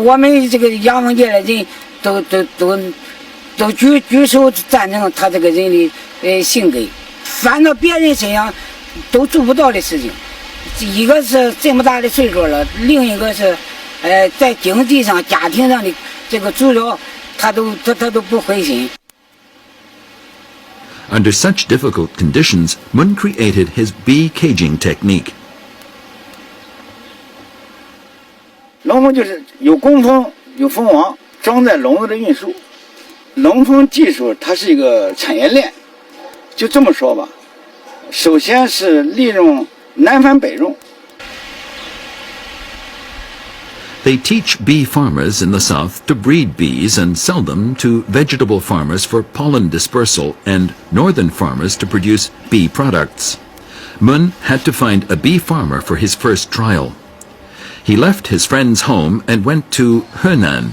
我们这个养蜂界的人都举手赞成他这个人的性格，反到别人身上都做不到的事情。一个是这么大的岁数了，另一个是在经济上、家庭上的这个主要，他都不灰心。Under such difficult conditions, Mun created his bee caging technique. 笼蜂就是有工蜂、有蜂王，装在笼子的运输。笼蜂技术它是一个产业链，就这么说吧。首先是利用南繁北种。They teach bee farmers in the south to breed bees and sell them to vegetable farmers for pollen dispersal and northern farmers to produce bee products. Mun had to find a bee farmer for his first trial. He left his friend's home and went to Henan.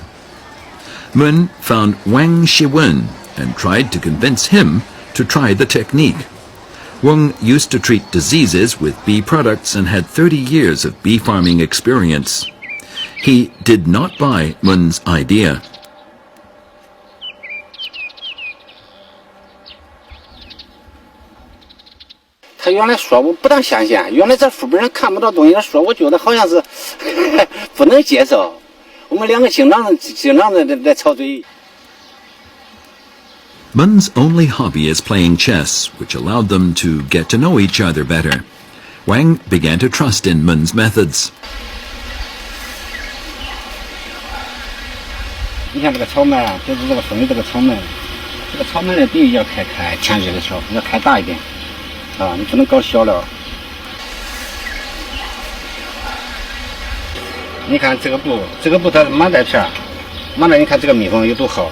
Mun found Wang Shiwen and tried to convince him to try the technique. Wang used to treat diseases with bee products and had 30 years of bee farming experience. He did not buy Mun's idea. 他原来说我不大相信，原来在书本上看不到东西，他说我觉得好像是不能接受。我们两个经常在吵嘴。Mun's only hobby is playing chess, which allowed them to get to know each other better. Wang began to trust in Mun's methods. 你看这个草莓啊，就是这个种的这个草莓，这个草莓的地要开天热的时候要开大一点，啊，你不能搞小了。你看这个布它是麻袋片，麻袋你看这个蜜蜂有多好，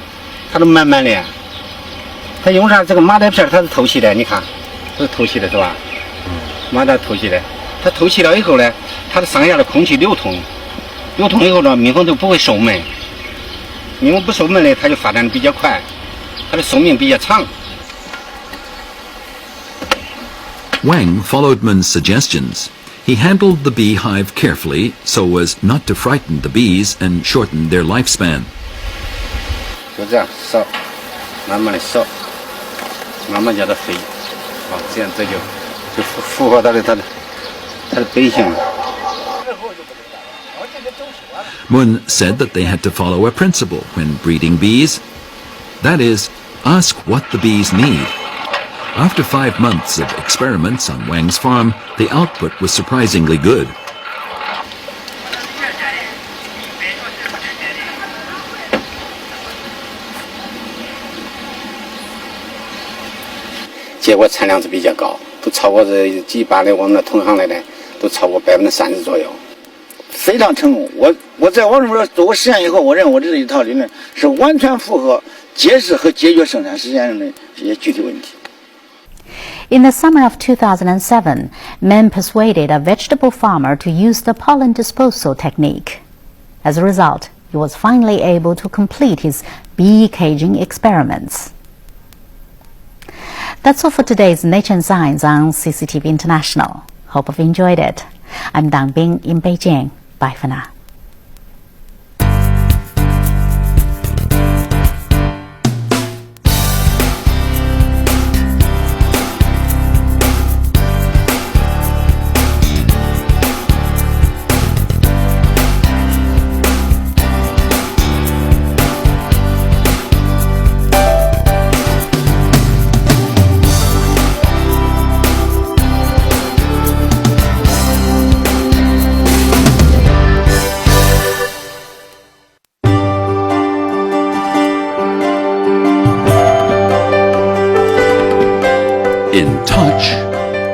它都满满的。它用上这个麻袋片，它是透气的，你看，这是透气的是吧？麻袋透气的，它透气了以后呢，它的上下的空气流通以后呢，蜜蜂就不会受闷。蜜蜂不受闷呢，它就发展的比较快，它的寿命比较长。Wang followed Mun's suggestions. He handled the beehive carefully so as not to frighten the bees and shorten their lifespan. 就这样烧，慢慢的烧，慢慢叫它飞，啊，这样这就符合它的本性了。Mun said that they had to follow a principle when breeding bees. That is, ask what the bees need. After 5 months of experiments on Wang's farm, the output was surprisingly good. 结果产量是比较高，都超过这几百的我们的同行来的，都超过30%左右。非常成功。我在网上做过实验以后，我认为我这一套理论是完全符合揭示和解决生产实践中的一些具体问题。In the summer of 2007, Men persuaded a vegetable farmer to use the pollen disposal technique. As a result, he was finally able to complete his bee caging experiments. That's all for today's Nature and Science on CCTV International. Hope you've enjoyed it. I'm Dang Bing in Beijing. Bye for now. In touch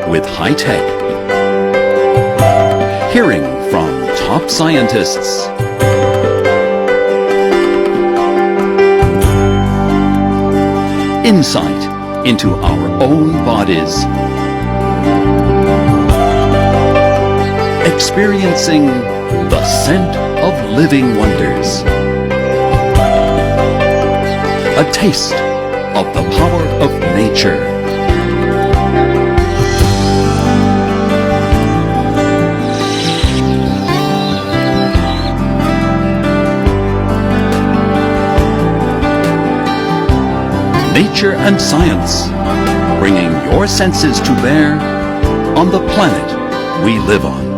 with high tech. Hearing from top scientists. Insight into our own bodies. Experiencing the scent of living wonders. A taste of the power of nature. nature and science, bringing your senses to bear on the planet we live on.